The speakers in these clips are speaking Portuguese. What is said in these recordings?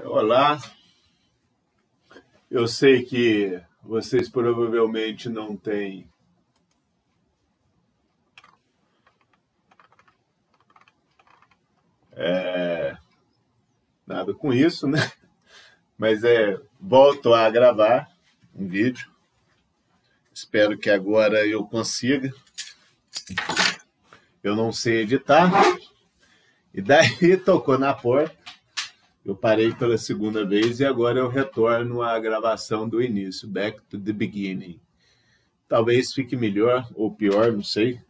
Olá, eu sei que vocês provavelmente não têm nada com isso, né? Mas volto a gravar um vídeo. Espero que agora eu consiga. Eu não sei editar. E daí tocou na porta. Eu parei pela segunda vez e agora eu retorno à gravação do início, back to the beginning. Talvez fique melhor ou pior, não sei.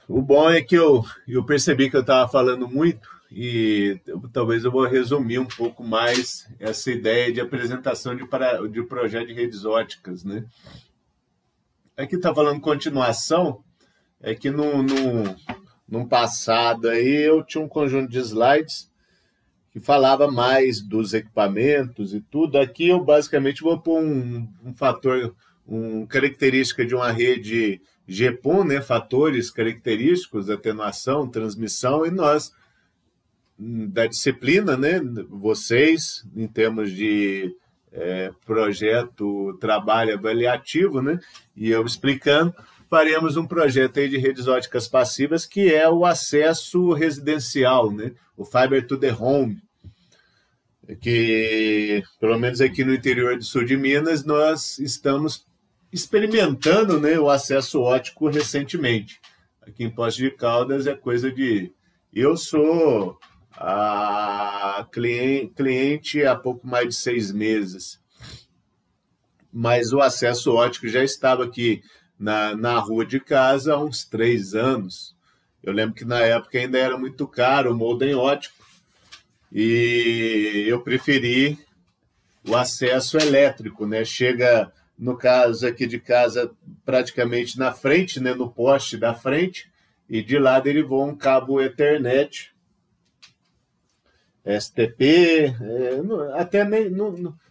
O bom é que eu percebi que eu estava falando muito e talvez eu vou resumir um pouco mais essa ideia de apresentação de projeto de redes óticas, né? Aqui está falando continuação, é que num passado aí eu tinha um conjunto de slides que falava mais dos equipamentos e tudo. Aqui eu basicamente vou pôr um fator, uma característica de uma rede GPON, né? Fatores característicos, atenuação, transmissão, e nós, da disciplina, né? Vocês, em termos de projeto, trabalho avaliativo, né? E eu explicando, faremos um projeto aí de redes óticas passivas, que é o acesso residencial, né? O Fiber to the Home, que, pelo menos aqui no interior do sul de Minas, nós estamos experimentando, né, o acesso ótico recentemente. Aqui em Poços de Caldas é coisa de... Eu sou cliente há pouco mais de 6 meses, mas o acesso ótico já estava aqui na rua de casa há uns 3 anos. Eu lembro que na época ainda era muito caro o modem ótico e eu preferi o acesso elétrico, né? Chega, no caso aqui de casa, praticamente na frente, né? No poste da frente, e de lá derivou um cabo Ethernet, STP, até nem...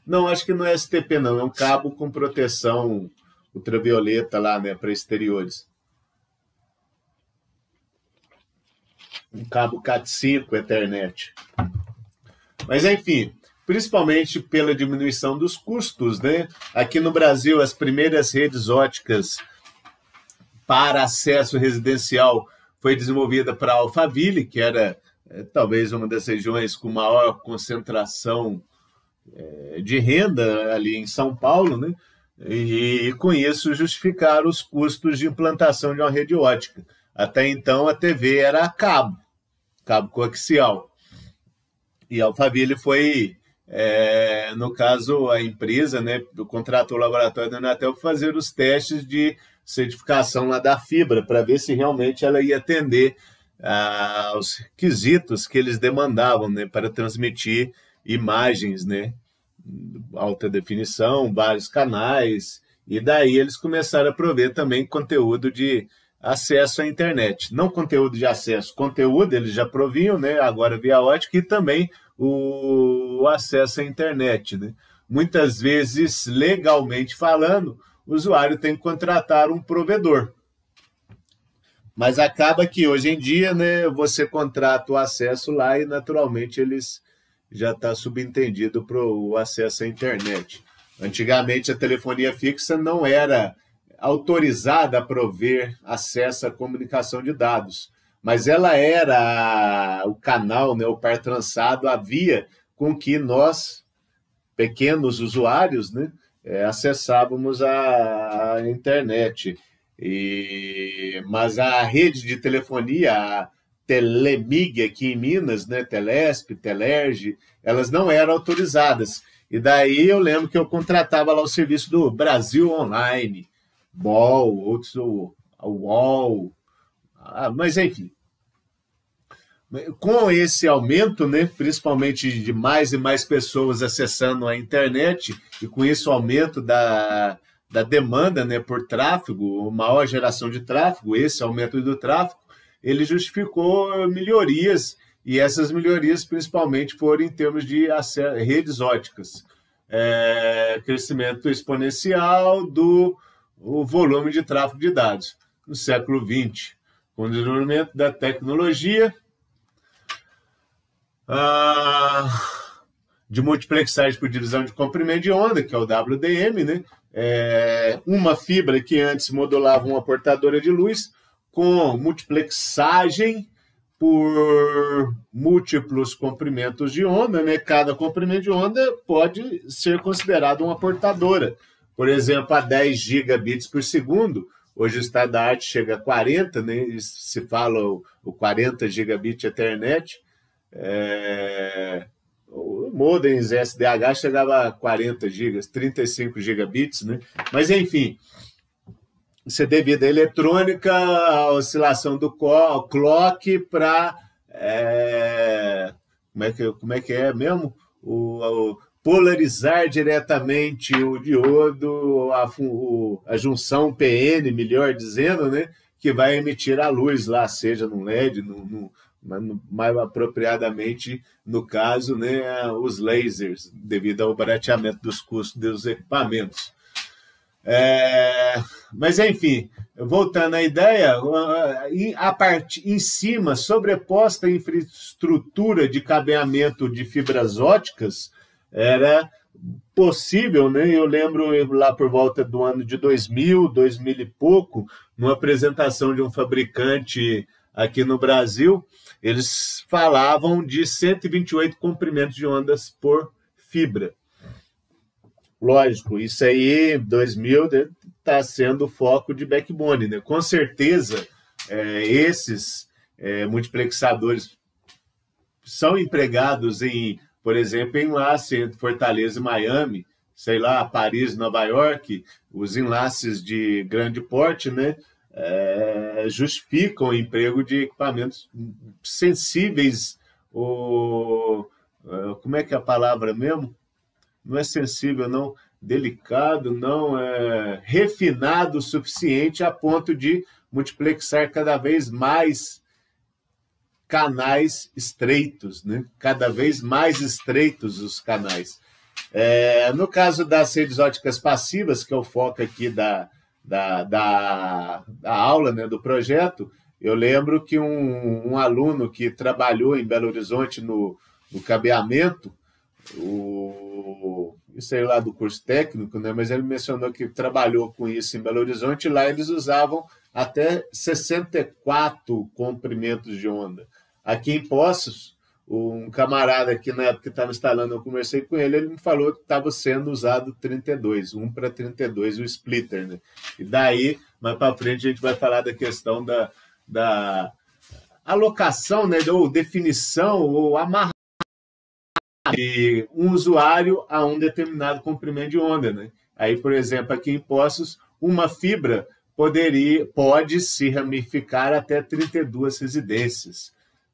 Não, acho que não é STP, não. É um cabo com proteção ultravioleta lá, né? Para exteriores. Um cabo Cat5 Ethernet. Mas, enfim, principalmente pela diminuição dos custos, né? Aqui no Brasil, as primeiras redes óticas para acesso residencial foi desenvolvida para a Alphaville, que era talvez uma das regiões com maior concentração de renda ali em São Paulo, né? E com isso justificaram os custos de implantação de uma rede ótica. Até então a TV era a cabo coaxial. E a Alphaville foi, no caso, a empresa, né, contratou o laboratório da Anatel para fazer os testes de certificação lá da fibra, para ver se realmente ela ia atender aos requisitos que eles demandavam, né, para transmitir imagens, né, alta definição, vários canais, e daí eles começaram a prover também conteúdo de acesso à internet. Não conteúdo de acesso, conteúdo eles já proviam, né, agora via ótica, e também o acesso à internet, né? Muitas vezes, legalmente falando, o usuário tem que contratar um provedor. Mas acaba que hoje em dia, né, você contrata o acesso lá e naturalmente eles já está subentendido para o acesso à internet. Antigamente a telefonia fixa não era autorizada a prover acesso à comunicação de dados, mas ela era o canal, né, o par trançado, a via com que nós, pequenos usuários, né, acessávamos a internet. Mas a rede de telefonia, a Telemig aqui em Minas, né, Telesp, Telerge, elas não eram autorizadas. E daí eu lembro que eu contratava lá o serviço do Brasil Online, BOL, outros, o UOL, mas enfim. Com esse aumento, né, principalmente de mais e mais pessoas acessando a internet, e com isso o aumento da demanda, né, por tráfego, maior geração de tráfego, esse aumento do tráfego, ele justificou melhorias, e essas melhorias principalmente foram em termos de redes óticas. Crescimento exponencial do volume de tráfego de dados no século XX, com o desenvolvimento da tecnologia, de multiplexagem por divisão de comprimento de onda, que é o WDM, né? Uma fibra que antes modulava uma portadora de luz, com multiplexagem por múltiplos comprimentos de onda, né? Cada comprimento de onda pode ser considerado uma portadora. Por exemplo, a 10 gigabits por segundo, hoje o estado da arte chega a 40, né? Se fala o 40 gigabit Ethernet. O modems SDH chegava a 40 gigas, 35 gigabits, né? Mas, enfim, isso é devido à eletrônica, à oscilação do clock para... como é que é mesmo? Polarizar diretamente o diodo, a junção PN, melhor dizendo, né? Que vai emitir a luz lá, seja no LED, mais apropriadamente, no caso, né, os lasers, devido ao barateamento dos custos dos equipamentos. Mas, enfim, voltando à ideia, em cima, sobreposta a infraestrutura de cabeamento de fibras óticas, era possível, né? Eu lembro lá por volta do ano de 2000, 2000 e pouco, numa apresentação de um fabricante aqui no Brasil, eles falavam de 128 comprimentos de ondas por fibra. Lógico, isso aí, 2000, está sendo o foco de backbone, né? Com certeza, esses multiplexadores são empregados por exemplo, enlace entre Fortaleza e Miami, sei lá, Paris, Nova York, os enlaces de grande porte, né, justificam o emprego de equipamentos sensíveis, como é que é a palavra mesmo? Não é sensível, não, delicado, não, refinado o suficiente a ponto de multiplexar cada vez mais canais estreitos, né? Cada vez mais estreitos os canais. No caso das redes óticas passivas, que é o foco aqui da aula, né, do projeto, eu lembro que um aluno que trabalhou em Belo Horizonte no cabeamento, isso aí lá do curso técnico, né, mas ele mencionou que trabalhou com isso em Belo Horizonte, e lá eles usavam até 64 comprimentos de onda. Aqui em Poços, um camarada que na época que estava instalando, eu conversei com ele, ele me falou que estava sendo usado 32, 1 para 32, o splitter, né? E daí, mais para frente, a gente vai falar da questão da alocação, né, ou definição, ou amarrar de um usuário a um determinado comprimento de onda, né? Aí, por exemplo, aqui em Poços, uma fibra pode se ramificar até 32 residências.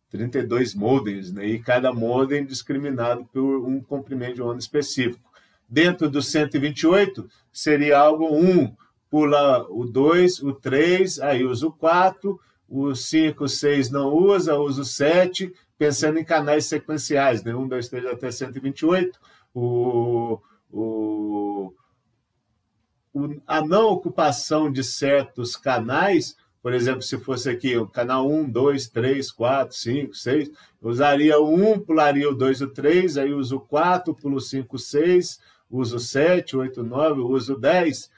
32 modems, né? E cada modem discriminado por um comprimento de onda específico. Dentro do 128, seria algo 1, pula o 2, o 3, aí usa o 4, o 5, o 6 não usa o 7, pensando em canais sequenciais, né? 1, 2, 3 até 128, a não ocupação de certos canais. Por exemplo, se fosse aqui o canal 1, 2, 3, 4, 5, 6, usaria o 1, pularia o 2, o 3, aí uso o 4, pulo o 5, 6, uso o 7, 8, 9, uso o 10.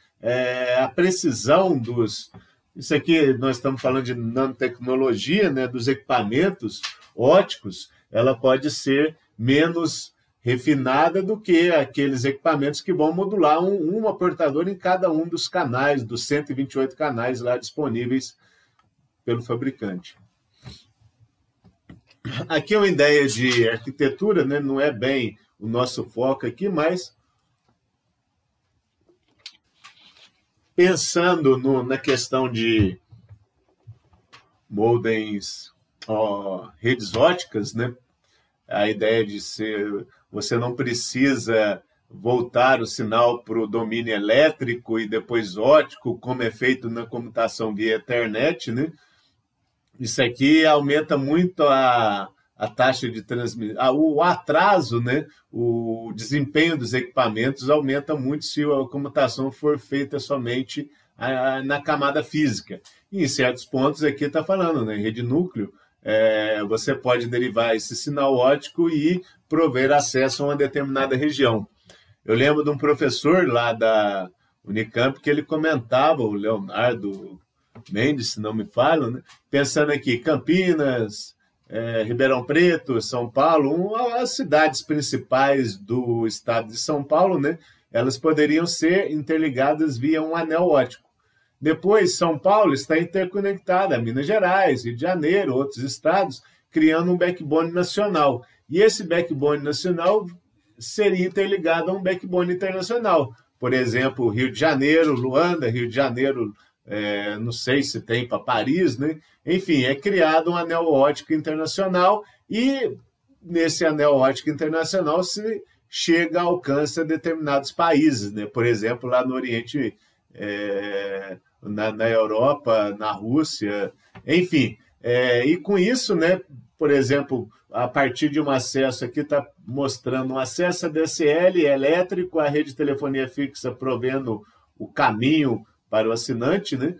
A precisão dos... Isso aqui nós estamos falando de nanotecnologia, né, dos equipamentos óticos, ela pode ser menos refinada do que aqueles equipamentos que vão modular uma portadora em cada um dos canais, dos 128 canais lá disponíveis pelo fabricante. Aqui é uma ideia de arquitetura, né? Não é bem o nosso foco aqui, mas pensando na questão de modems, redes óticas, né? A ideia de você não precisa voltar o sinal para o domínio elétrico e depois óptico, como é feito na computação via Ethernet, né? Isso aqui aumenta muito a taxa de transmissão, o atraso, né? O desempenho dos equipamentos aumenta muito se a computação for feita somente na camada física. E em certos pontos aqui está falando, né? Rede núcleo, você pode derivar esse sinal óptico e prover acesso a uma determinada região. Eu lembro de um professor lá da Unicamp que ele comentava, o Leonardo Mendes, se não me falho, né? Pensando aqui, Campinas, Ribeirão Preto, São Paulo, as cidades principais do estado de São Paulo, né? Elas poderiam ser interligadas via um anel óptico. Depois, São Paulo está interconectada a Minas Gerais, Rio de Janeiro, outros estados, criando um backbone nacional. E esse backbone nacional seria interligado a um backbone internacional. Por exemplo, Rio de Janeiro, Luanda, Rio de Janeiro, não sei se tem para Paris, né? Enfim, é criado um anel óptico internacional e nesse anel óptico internacional se chega, alcança determinados países, né? Por exemplo, lá no Oriente, na Europa, na Rússia, enfim. E com isso, né, por exemplo, a partir de um acesso aqui, está mostrando um acesso a DSL elétrico, a rede de telefonia fixa provendo o caminho para o assinante, né?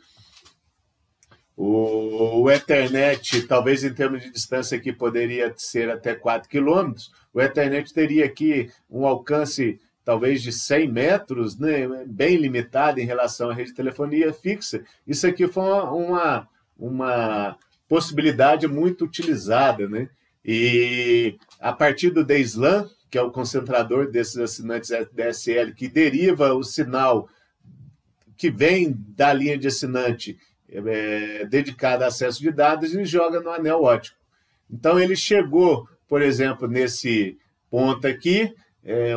O Ethernet, talvez em termos de distância aqui, poderia ser até 4 quilômetros. O Ethernet teria aqui um alcance talvez de 100 metros, né? Bem limitado em relação à rede de telefonia fixa. Isso aqui foi uma possibilidade muito utilizada, né? E a partir do DSLAM, que é o concentrador desses assinantes DSL, que deriva o sinal que vem da linha de assinante dedicada a acesso de dados e joga no anel óptico. Então, ele chegou, por exemplo, nesse ponto aqui,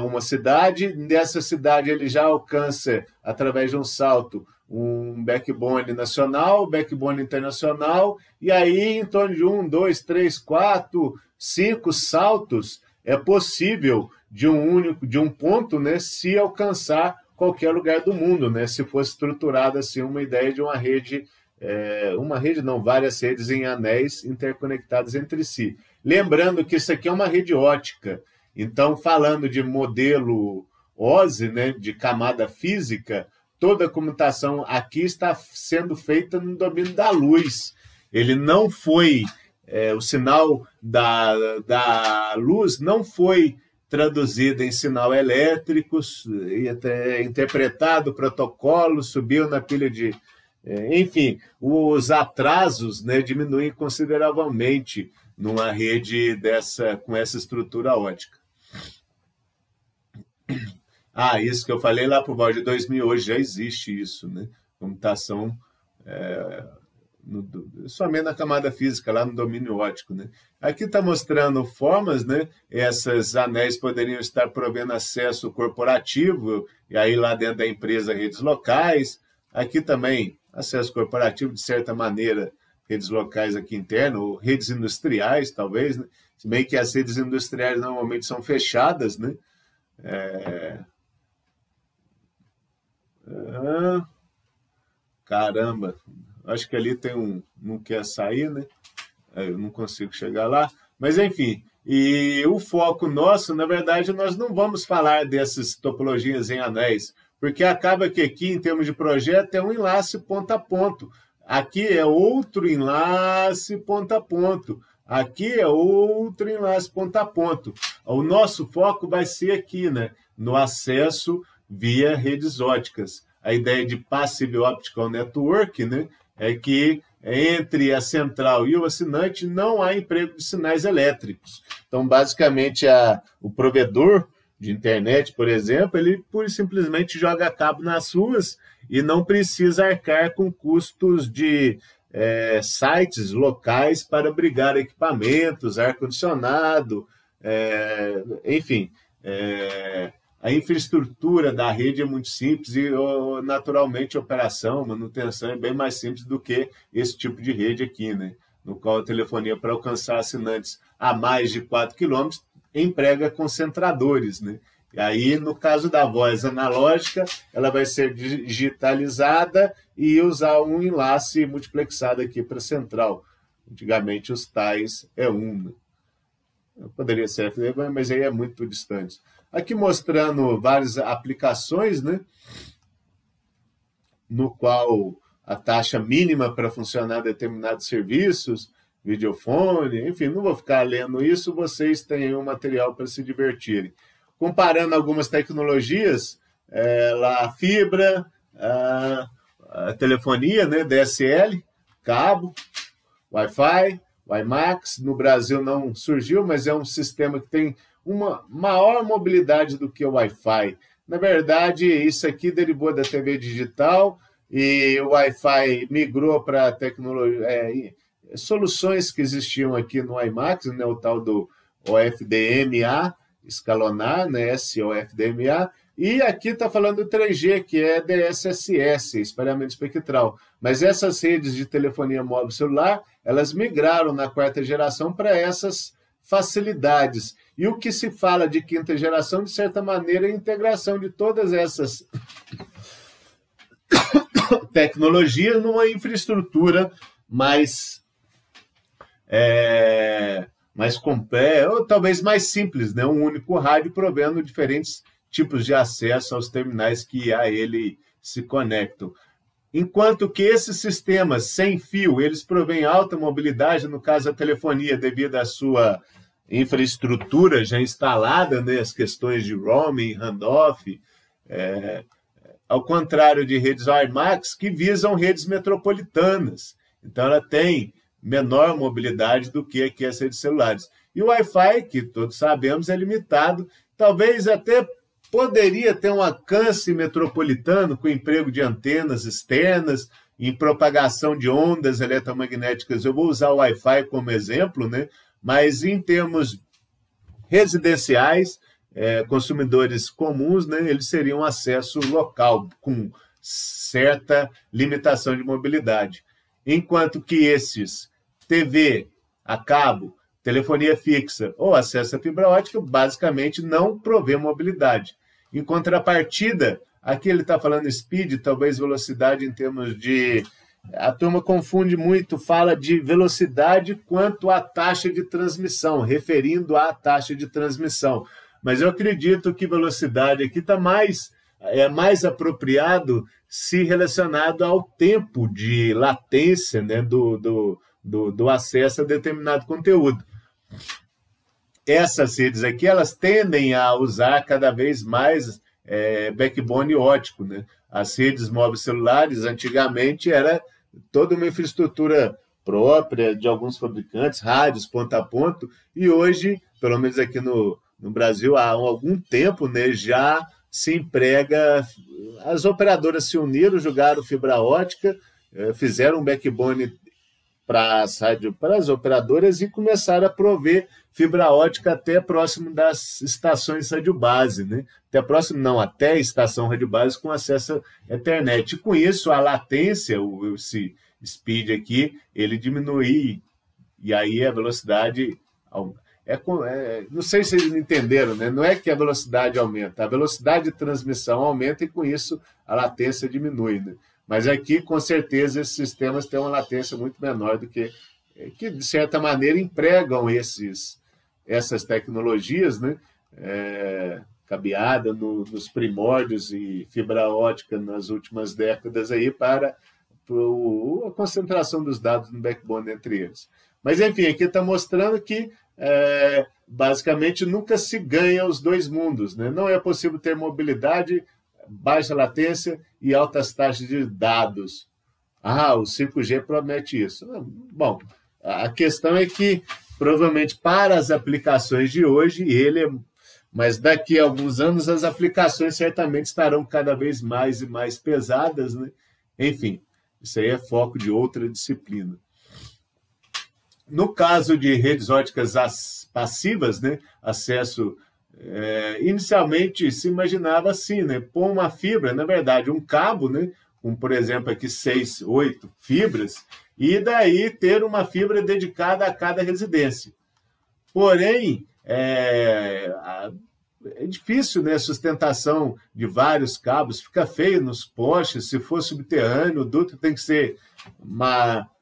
uma cidade, nessa cidade ele já alcança, através de um salto, um backbone nacional, backbone internacional, e aí, em torno de 1, 2, 3, 4, 5 saltos, é possível de um ponto, né, se alcançar qualquer lugar do mundo, né, se fosse estruturada assim uma ideia de uma rede não, várias redes em anéis interconectadas entre si. Lembrando que isso aqui é uma rede ótica, então, falando de modelo OSI, né, de camada física, toda a comutação aqui está sendo feita no domínio da luz. Ele não foi, o sinal da luz não foi traduzido em sinal elétrico, interpretado o protocolo, subiu na pilha de... enfim, os atrasos, né, diminuem consideravelmente numa rede com essa estrutura ótica. Isso que eu falei lá por volta de 2000, hoje já existe isso, né? Comutação somente na camada física, lá no domínio óptico, né? Aqui está mostrando formas, né? Esses anéis poderiam estar provendo acesso corporativo, e aí lá dentro da empresa, redes locais. Aqui também, acesso corporativo, de certa maneira, redes locais aqui interno, ou redes industriais, talvez, né? Se bem que as redes industriais normalmente são fechadas, né? Caramba, acho que ali tem não quer sair, né? Eu não consigo chegar lá, mas enfim, e o foco nosso, na verdade, nós não vamos falar dessas topologias em anéis, porque acaba que aqui, em termos de projeto, é um enlace ponto a ponto. Aqui é outro enlace ponto a ponto. Aqui é outro enlace ponto a ponto. O nosso foco vai ser aqui, né? No acesso via redes ópticas. A ideia de Passive Optical Network, né, é que entre a central e o assinante não há emprego de sinais elétricos. Então, basicamente, o provedor de internet, por exemplo, ele pura e simplesmente joga cabo nas ruas e não precisa arcar com custos de sites locais para abrigar equipamentos, ar-condicionado, enfim. A infraestrutura da rede é muito simples e, naturalmente, a operação, manutenção é bem mais simples do que esse tipo de rede aqui, né? No qual a telefonia, para alcançar assinantes a mais de 4 quilômetros, emprega concentradores, né? E aí, no caso da voz analógica, ela vai ser digitalizada e usar um enlace multiplexado aqui para a central. Antigamente, os tais né? Poderia ser FDP, mas aí é muito distante. Aqui mostrando várias aplicações, né? No qual a taxa mínima para funcionar determinados serviços videofone, enfim, não vou ficar lendo isso, vocês têm um material para se divertirem. Comparando algumas tecnologias, lá a fibra, a telefonia, né, DSL, cabo, Wi-Fi, WiMAX, no Brasil não surgiu, mas é um sistema que tem uma maior mobilidade do que o Wi-Fi. Na verdade, isso aqui derivou da TV digital e o Wi-Fi migrou para tecnologia, soluções que existiam aqui no WiMAX, né, o tal do OFDMA, escalonar, né, SOFDMA, e aqui está falando do 3G, que é DSSS, espalhamento espectral. Mas essas redes de telefonia móvel celular, elas migraram na 4ª geração para essas facilidades. E o que se fala de 5ª geração, de certa maneira, é a integração de todas essas tecnologias numa infraestrutura mais completa, ou talvez mais simples, né? Um único rádio provendo diferentes tipos de acesso aos terminais que a ele se conectam. Enquanto que esses sistemas sem fio, eles provêm alta mobilidade, no caso a telefonia, devido à sua infraestrutura já instalada, né, as questões de roaming, handoff, ao contrário de redes WiMAX, que visam redes metropolitanas. Então, ela tem menor mobilidade do que aqui as redes celulares. E o Wi-Fi, que todos sabemos, é limitado, talvez até poderia ter um alcance metropolitano com emprego de antenas externas, em propagação de ondas eletromagnéticas. Eu vou usar o Wi-Fi como exemplo, né? Mas em termos residenciais, consumidores comuns, né, eles seriam acesso local, com certa limitação de mobilidade. Enquanto que esses TV a cabo, telefonia fixa ou acesso à fibra ótica, basicamente não provê mobilidade. Em contrapartida, aqui ele está falando speed, talvez velocidade em termos de... A turma confunde muito, fala de velocidade quanto à taxa de transmissão, referindo à taxa de transmissão. Mas eu acredito que velocidade aqui está mais apropriado se relacionado ao tempo de latência, né, do acesso a determinado conteúdo. Essas redes aqui, elas tendem a usar cada vez mais backbone ótico, né? As redes móveis celulares, antigamente, era toda uma infraestrutura própria de alguns fabricantes, rádios, ponto a ponto, e hoje, pelo menos aqui no Brasil, há algum tempo, né, já se emprega, as operadoras se uniram, jogaram fibra ótica, fizeram um backbone para as operadoras e começaram a prover fibra ótica até próximo das estações radiobase, né? Até a estação radiobase com acesso à internet. E com isso, a latência, esse speed aqui, ele diminui, e aí a velocidade... não sei se eles entenderam, né? Não é que a velocidade aumenta, a velocidade de transmissão aumenta e com isso a latência diminui, né? Mas aqui, com certeza, esses sistemas têm uma latência muito menor do que de certa maneira, empregam essas tecnologias, né? Cabeada nos primórdios e fibra ótica nas últimas décadas aí para a concentração dos dados no backbone entre eles. Mas, enfim, aqui está mostrando que, basicamente, nunca se ganha os dois mundos, né? Não é possível ter mobilidade, baixa latência e altas taxas de dados. O 5G promete isso. Bom, a questão é que, provavelmente, para as aplicações de hoje, mas daqui a alguns anos as aplicações certamente estarão cada vez mais e mais pesadas, né? Enfim, isso aí é foco de outra disciplina. No caso de redes óticas passivas, né, acesso, inicialmente se imaginava assim, né, pôr uma fibra, na verdade, um cabo, né, com, por exemplo, aqui 6, 8 fibras, e daí ter uma fibra dedicada a cada residência. Porém, é difícil, né, a sustentação de vários cabos, fica feio nos postes, se for subterrâneo, o duto tem que ser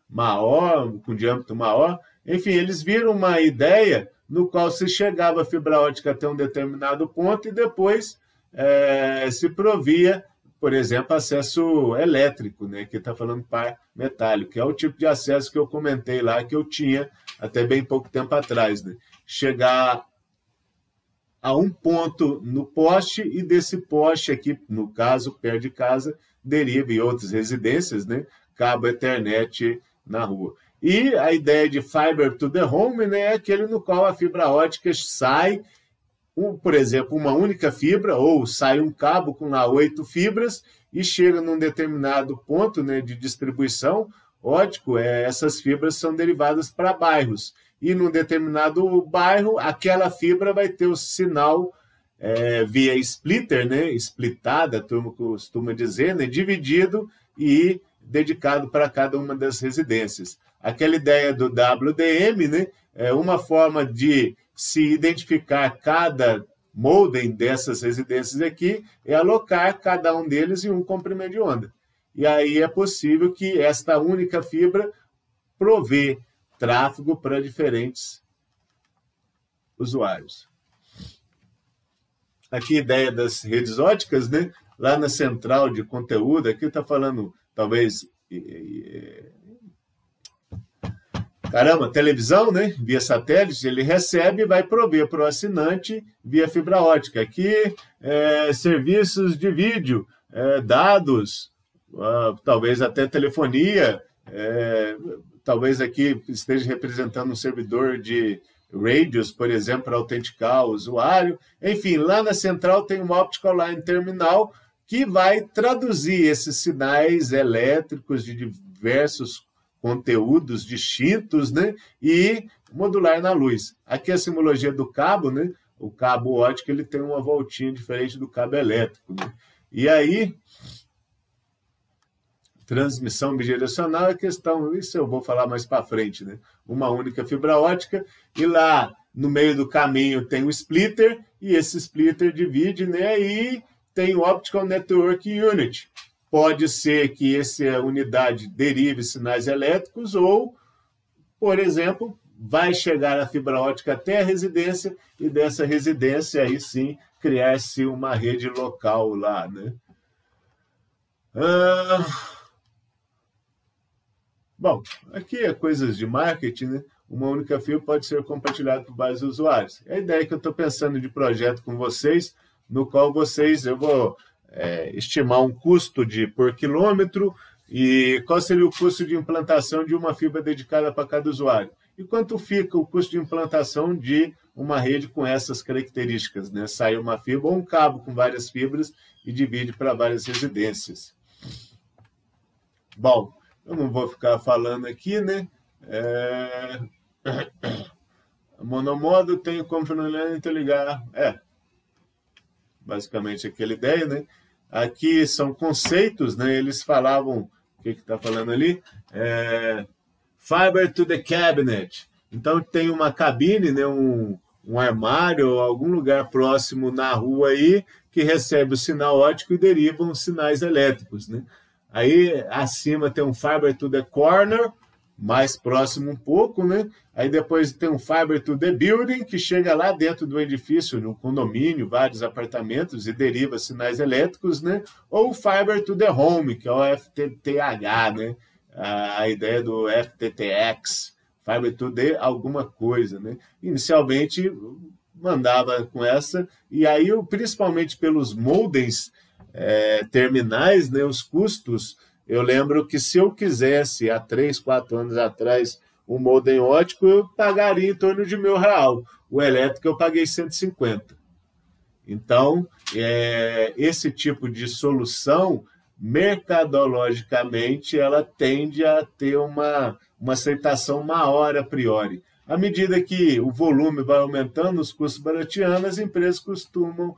maior, com diâmetro maior. Enfim, eles viram uma ideia no qual se chegava a fibra ótica até um determinado ponto e depois se provia por exemplo, acesso elétrico, né? Aqui está falando par metálico, que é o tipo de acesso que eu comentei lá, que eu tinha até bem pouco tempo atrás, né? Chegar a um ponto no poste e desse poste aqui, no caso, perto de casa, deriva em outras residências, né? Cabo Ethernet na rua. E a ideia de Fiber to the Home, né, é aquele no qual a fibra ótica sai, por exemplo, uma única fibra, ou sai um cabo com lá 8 fibras e chega num determinado ponto, né, de distribuição ótico, essas fibras são derivadas para bairros. E num determinado bairro, aquela fibra vai ter o sinal via splitter, né, splitada, a turma costuma dizer, né, dividido e dedicado para cada uma das residências. Aquela ideia do WDM, né, é uma forma de se identificar cada modem dessas residências aqui, é alocar cada um deles em um comprimento de onda. E aí é possível que esta única fibra provê tráfego para diferentes usuários. Aqui a ideia das redes óticas, né? Lá na central de conteúdo, aqui está falando, talvez, televisão, né? Via satélite, ele recebe e vai prover para o assinante via fibra ótica. Aqui, serviços de vídeo, dados, talvez até telefonia, talvez aqui esteja representando um servidor de radios, por exemplo, para autenticar o usuário. Enfim, lá na central tem um Optical Line Terminal que vai traduzir esses sinais elétricos de diversos conteúdos distintos, né, e modular na luz. Aqui a simbologia do cabo, né, o cabo ótico ele tem uma voltinha diferente do cabo elétrico, né? E aí, transmissão bidirecional é questão, isso eu vou falar mais para frente, né? Uma única fibra ótica e lá no meio do caminho tem o splitter e esse splitter divide, né? E tem o Optical Network Unit. Pode ser que essa unidade derive sinais elétricos ou, por exemplo, vai chegar a fibra ótica até a residência e dessa residência aí sim criar-se uma rede local lá, né? Bom, aqui é coisas de marketing, né? Uma única fibra pode ser compartilhada por vários usuários. É a ideia que eu estou pensando de projeto com vocês, no qual eu vou estimar um custo por quilômetro e qual seria o custo de implantação de uma fibra dedicada para cada usuário. E quanto fica o custo de implantação de uma rede com essas características, né? Sai uma fibra ou um cabo com várias fibras e divide para várias residências. Bom, eu não vou ficar falando aqui, né? Monomodo tem como interligar. Basicamente aquela ideia, né? Aqui são conceitos, né? Eles falavam, o que está falando ali? Fiber to the cabinet. Então tem uma cabine, né? Um armário ou algum lugar próximo na rua aí que recebe o sinal óptico e derivam sinais elétricos, né? Aí acima tem um Fiber to the corner, mais próximo um pouco, né? Aí depois tem um Fiber to the building, que chega lá dentro do edifício, no condomínio, vários apartamentos, e deriva sinais elétricos, né? Ou o Fiber to the home, que é o FTTH, né? A ideia do FTTX, Fiber to the alguma coisa, né? Inicialmente mandava com essa, e aí principalmente pelos modems terminais, né? Os custos. Eu lembro que se eu quisesse, há 3, 4 anos atrás, um modem ótico, eu pagaria em torno de R$1.000. O elétrico eu paguei 150. Então, esse tipo de solução, mercadologicamente, ela tende a ter uma aceitação maior a priori. À medida que o volume vai aumentando, os custos barateando, as empresas costumam...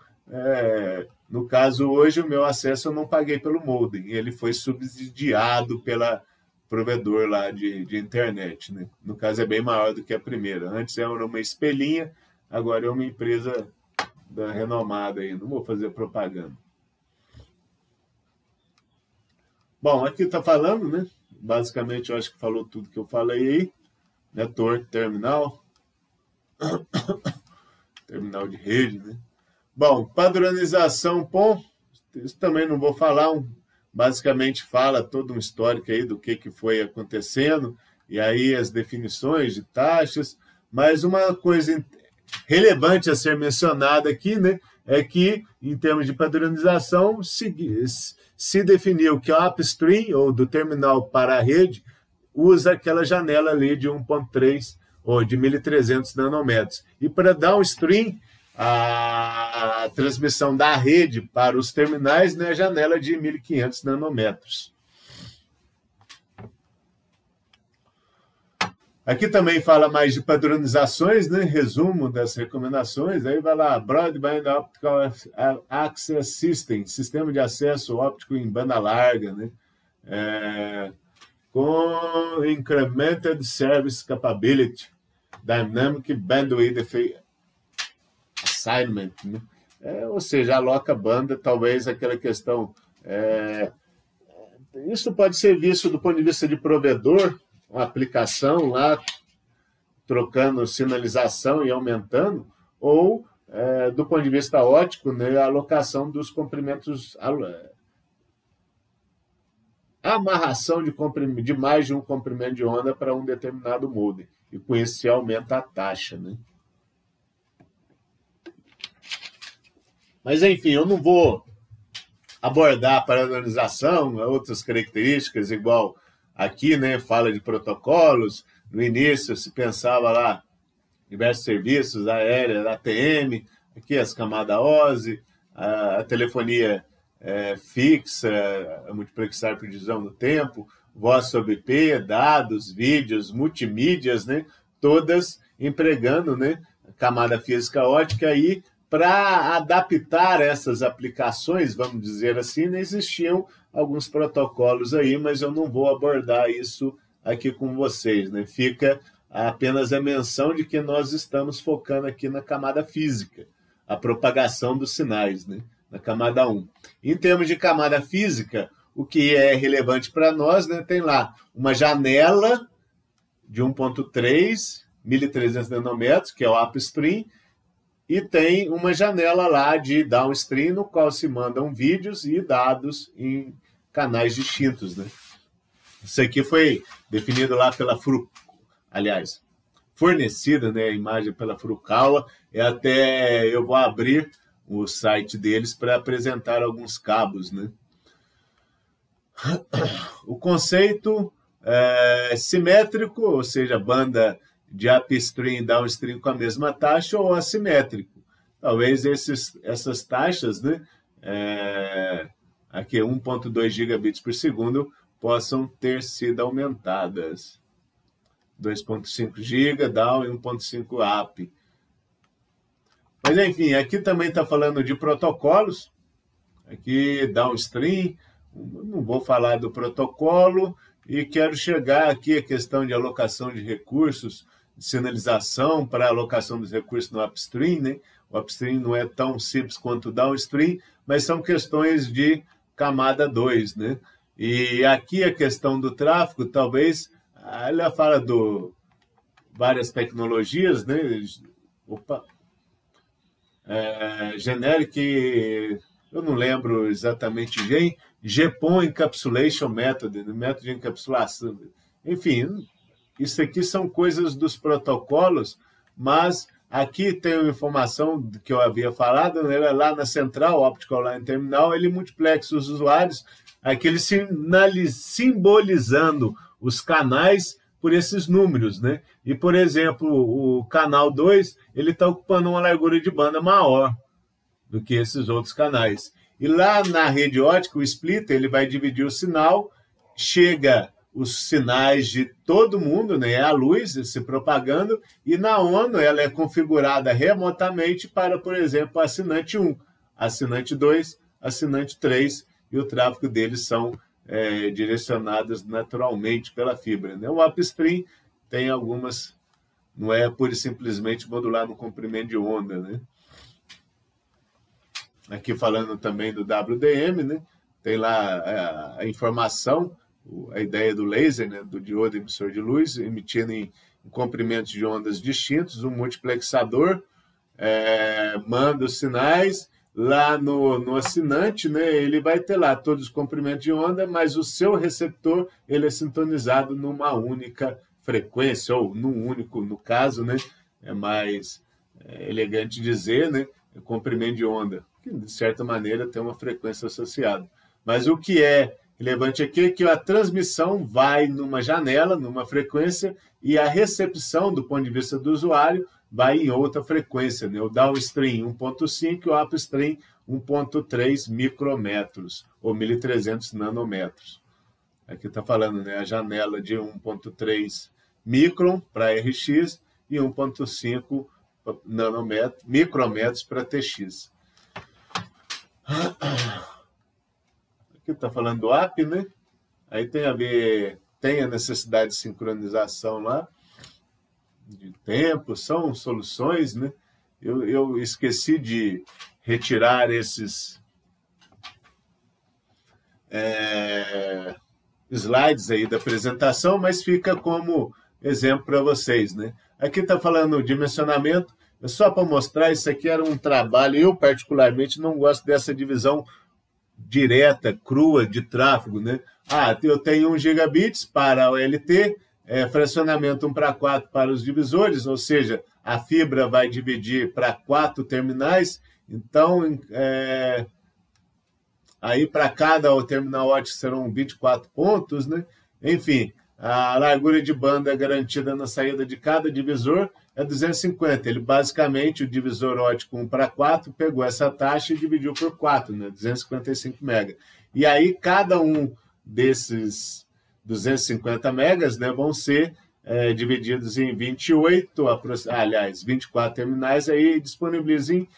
no caso, hoje, o meu acesso eu não paguei pelo modem, ele foi subsidiado pela provedor lá de internet, né? No caso, é bem maior do que a primeira. Antes era uma espelhinha, agora é uma empresa renomada aí, não vou fazer propaganda. Bom, aqui está falando, né? Basicamente, eu acho que falou tudo que eu falei aí. Network terminal. Terminal de rede, né? Bom, padronização PON, isso também não vou falar, basicamente fala todo um histórico aí do que foi acontecendo, e aí as definições de taxas, mas uma coisa relevante a ser mencionada aqui, né, é que, em termos de padronização, se definiu que o upstream, ou do terminal para a rede, usa aquela janela ali de 1.3 ou de 1.300 nanômetros. E para downstream, a transmissão da rede para os terminais, né, janela de 1.500 nanômetros. Aqui também fala mais de padronizações, né, resumo das recomendações, aí vai lá, Broadband Optical Access System, sistema de acesso óptico em banda larga, né, com Incremented Service Capability, Dynamic Bandwidth Assignment, né? Ou seja, aloca banda, talvez aquela questão. Isso pode ser visto do ponto de vista de provedor, uma aplicação lá, trocando sinalização e aumentando, ou do ponto de vista óptico, né, a alocação dos comprimentos, a amarração de mais de um comprimento de onda para um determinado modem. E com isso se aumenta a taxa, né? Mas, enfim, eu não vou abordar a padronização, outras características, igual aqui, né, fala de protocolos. No início se pensava lá diversos serviços, aérea, ATM, aqui as camadas OSI, a telefonia fixa, a multiplexar por divisão do tempo, voz sobre IP, dados, vídeos, multimídias, né, todas empregando, né, camada física ótica aí. Para adaptar essas aplicações, vamos dizer assim, né, existiam alguns protocolos aí, mas eu não vou abordar isso aqui com vocês, né? Fica apenas a menção de que nós estamos focando aqui na camada física, a propagação dos sinais, né? Na camada 1. Em termos de camada física, o que é relevante para nós, né, tem lá uma janela de 1.3, 1.300 nanômetros, que é o upstream, e tem uma janela lá de downstream, no qual se mandam vídeos e dados em canais distintos, né? Isso aqui foi definido lá pela fornecida, né, a imagem pela Furukawa, até eu vou abrir o site deles para apresentar alguns cabos, né? O conceito simétrico, ou seja, banda de upstream e downstream com a mesma taxa, ou assimétrico. Talvez essas taxas, né, aqui 1.2 gigabits por segundo, possam ter sido aumentadas. 2.5 GB, down e 1.5 up. Mas, enfim, aqui também está falando de protocolos. Aqui, downstream, não vou falar do protocolo, e quero chegar aqui à questão de alocação de recursos, de sinalização para a alocação dos recursos no upstream, né? O upstream não é tão simples quanto o downstream, mas são questões de camada 2, né? E aqui a questão do tráfego, talvez, ela fala de várias tecnologias, né? Generic, eu não lembro exatamente GPON Encapsulation Method, método de encapsulação. Enfim, isso aqui são coisas dos protocolos, mas aqui tem uma informação que eu havia falado, né? Lá na Central Optical Line Terminal, ele multiplexa os usuários, aquele simbolizando os canais por esses números, né? E, por exemplo, o canal 2, ele está ocupando uma largura de banda maior do que esses outros canais. E lá na rede ótica, o splitter, ele vai dividir o sinal, chega os sinais de todo mundo, né, a luz se propagando, e na ONU ela é configurada remotamente para, por exemplo, assinante 1, assinante 2, assinante 3, e o tráfego deles são direcionados naturalmente pela fibra, né? O upstream tem algumas, não é pura e simplesmente modular no comprimento de onda, né? Aqui falando também do WDM, né? Tem lá a informação, a ideia do laser, né, do diodo emissor de luz, emitindo em comprimentos de ondas distintos, um multiplexador manda os sinais, lá no assinante, né, ele vai ter lá todos os comprimentos de onda, mas o seu receptor ele é sintonizado numa única frequência, ou num único, no caso, né, é mais elegante dizer, né, comprimento de onda, que de certa maneira tem uma frequência associada. Mas o que é relevante aqui é que a transmissão vai numa janela, numa frequência, e a recepção, do ponto de vista do usuário, vai em outra frequência, né? O downstream 1.5 e o upstream 1.3 micrometros, ou 1.300 nanômetros. Aqui está falando, né, a janela de 1.3 micron para RX e 1.5 micrometros para TX. Aqui está falando do app, né? Aí tem a necessidade de sincronização lá, de tempo, são soluções, né? Eu esqueci de retirar esses slides aí da apresentação, mas fica como exemplo para vocês, né? Aqui está falando o dimensionamento, só para mostrar, isso aqui era um trabalho, eu particularmente não gosto dessa divisão direta, crua de tráfego, né? Eu tenho 1 gigabits para o LT, fracionamento 1:4 para os divisores, ou seja, a fibra vai dividir para 4 terminais, então aí para cada terminal óptico serão 24 pontos, né? Enfim, a largura de banda garantida na saída de cada divisor é 250. Ele basicamente, o divisor óptico 1:4, pegou essa taxa e dividiu por 4, né? 255 MB. E aí cada um desses 250 megas, né, vão ser divididos em 24 terminais, aí disponibilizam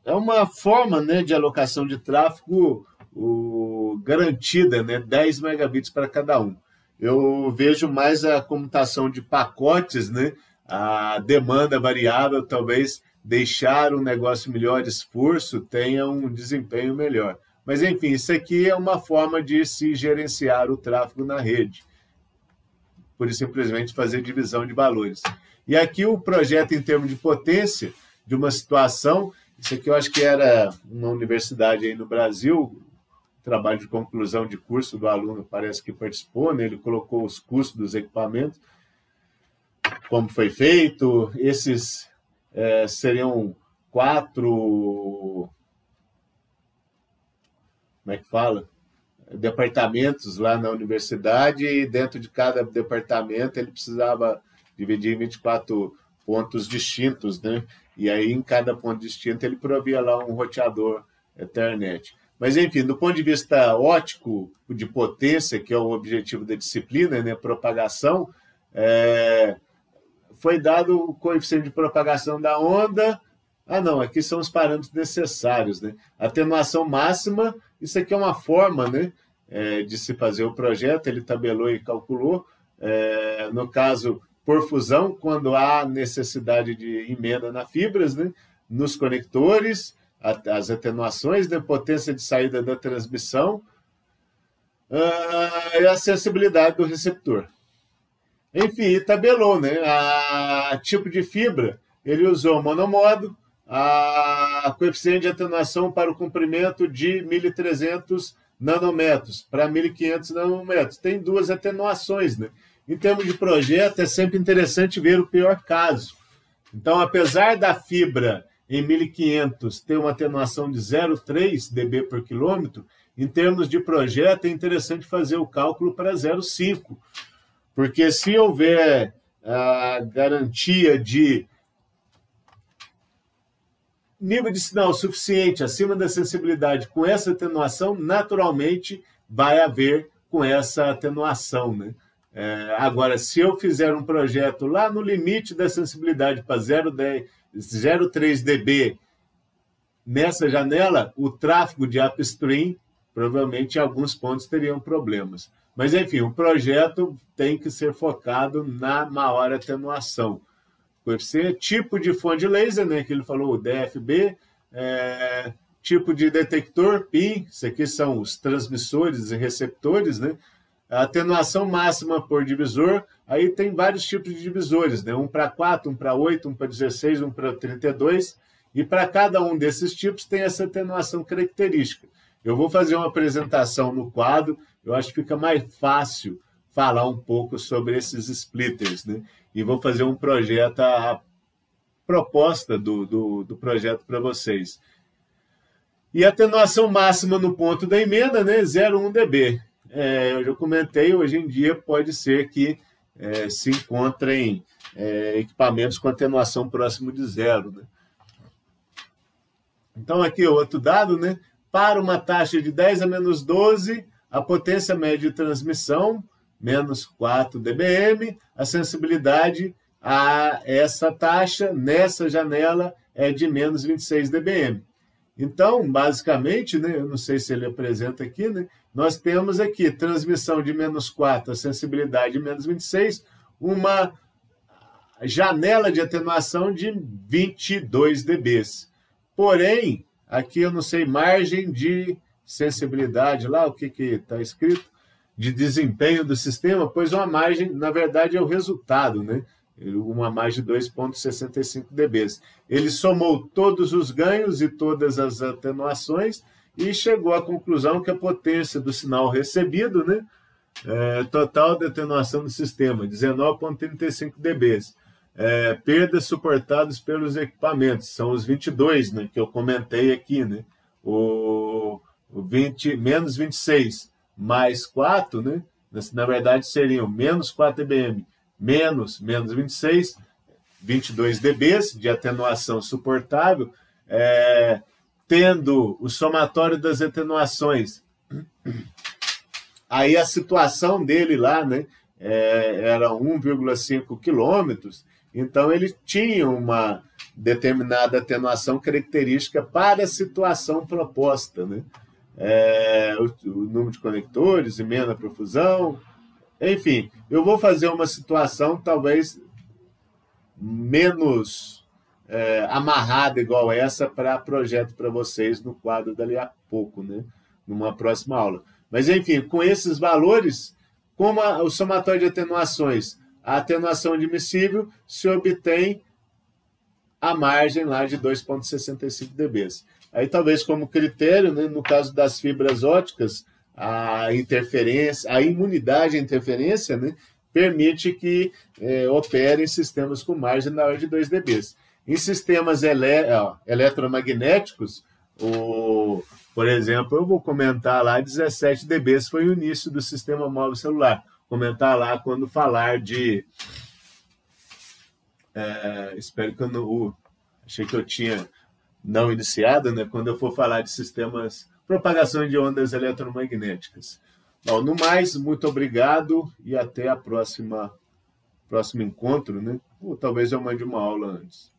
uma forma, né, de alocação de tráfego garantida, né, 10 megabits para cada um. Eu vejo mais a comutação de pacotes, né, a demanda variável, talvez deixar um negócio melhor esforço tenha um desempenho melhor. Mas, enfim, isso aqui é uma forma de se gerenciar o tráfego na rede. Por isso, simplesmente fazer divisão de valores. E aqui o projeto em termos de potência, de uma situação, isso aqui eu acho que era uma universidade aí no Brasil, trabalho de conclusão de curso do aluno, parece que participou, né? Ele colocou os custos dos equipamentos, como foi feito, esses seriam 4... como é que fala? Departamentos lá na universidade, e dentro de cada departamento ele precisava dividir em 24 pontos distintos, né? E aí em cada ponto distinto ele provia lá um roteador Ethernet. Mas enfim, do ponto de vista óptico, de potência, que é o objetivo da disciplina, né? Propagação, foi dado o coeficiente de propagação da onda. Não, aqui são os parâmetros necessários, né? Atenuação máxima, isso aqui é uma forma, né, de se fazer o projeto, ele tabelou e calculou, no caso, por fusão, quando há necessidade de emenda na fibras, né, nos conectores, as atenuações, da potência de saída da transmissão, e a sensibilidade do receptor. Enfim, tabelou, né, a tipo de fibra, ele usou monomodo, a coeficiente de atenuação para o comprimento de 1.300 nanômetros para 1.500 nanômetros. Tem 2 atenuações, né? Em termos de projeto, é sempre interessante ver o pior caso. Então, apesar da fibra em 1.500 ter uma atenuação de 0,3 dB por quilômetro, em termos de projeto, é interessante fazer o cálculo para 0,5. Porque se houver a garantia de nível de sinal suficiente acima da sensibilidade com essa atenuação, naturalmente vai haver com essa atenuação, né? Agora, se eu fizer um projeto lá no limite da sensibilidade para 0,3 dB nessa janela, o tráfego de upstream, provavelmente em alguns pontos teriam problemas. Mas, enfim, o projeto tem que ser focado na maior atenuação. Coeficiente, tipo de fonte de laser, né, que ele falou, o DFB, tipo de detector, PIN, isso aqui são os transmissores e receptores, né, A atenuação máxima por divisor, aí tem vários tipos de divisores, né? 1 para 4, 1 para 8, 1 para 16, 1 para 32, e para cada um desses tipos tem essa atenuação característica. Eu vou fazer uma apresentação no quadro, eu acho que fica mais fácil falar um pouco sobre esses splitters, né? E vou fazer um projeto, a proposta do projeto para vocês. E a atenuação máxima no ponto da emenda, né? 0,1 dB. Eu já comentei, hoje em dia pode ser que se encontrem equipamentos com atenuação próximo de zero, né? Então, aqui outro dado, né? Para uma taxa de 10 a menos 12, a potência média de transmissão, menos 4 dBm, a sensibilidade a essa taxa, nessa janela, é de menos 26 dBm. Então, basicamente, né, eu não sei se ele apresenta aqui, né, nós temos aqui transmissão de menos 4, a sensibilidade de menos 26, uma janela de atenuação de 22 dBs. Porém, aqui eu não sei, margem de sensibilidade, lá o que está escrito, de desempenho do sistema, pois uma margem, na verdade, é o resultado, né? Uma margem de 2,65 dBs. Ele somou todos os ganhos e todas as atenuações e chegou à conclusão que a potência do sinal recebido, né, total de atenuação do sistema, 19,35 dBs. Perdas suportadas pelos equipamentos, são os 22, né, que eu comentei aqui, né, o 20, menos 26 mais 4, né, na verdade seriam menos 4 dBm, menos 26, 22 dBs de atenuação suportável, tendo o somatório das atenuações. Aí a situação dele lá, né, era 1,5 quilômetros, então ele tinha uma determinada atenuação característica para a situação proposta, né? O número de conectores, emenda profusão, enfim, eu vou fazer uma situação talvez menos amarrada igual essa para projeto para vocês no quadro dali a pouco, né? Numa próxima aula. Mas, enfim, com esses valores, como o somatório de atenuações, a atenuação admissível, se obtém a margem lá de 2,65 dBs. Aí, talvez como critério, né, no caso das fibras óticas, a interferência, a imunidade à interferência, né, permite que operem sistemas com margem na ordem de 2 dBs. Em sistemas eletromagnéticos, por exemplo, eu vou comentar lá, 17 dBs foi o início do sistema móvel celular. Comentar lá quando falar de... espero que eu não... achei que eu tinha não iniciado, né? Quando eu for falar de sistemas... propagação de ondas eletromagnéticas. Bom, no mais, muito obrigado e até a próximo encontro, né? Ou talvez eu mande uma aula antes.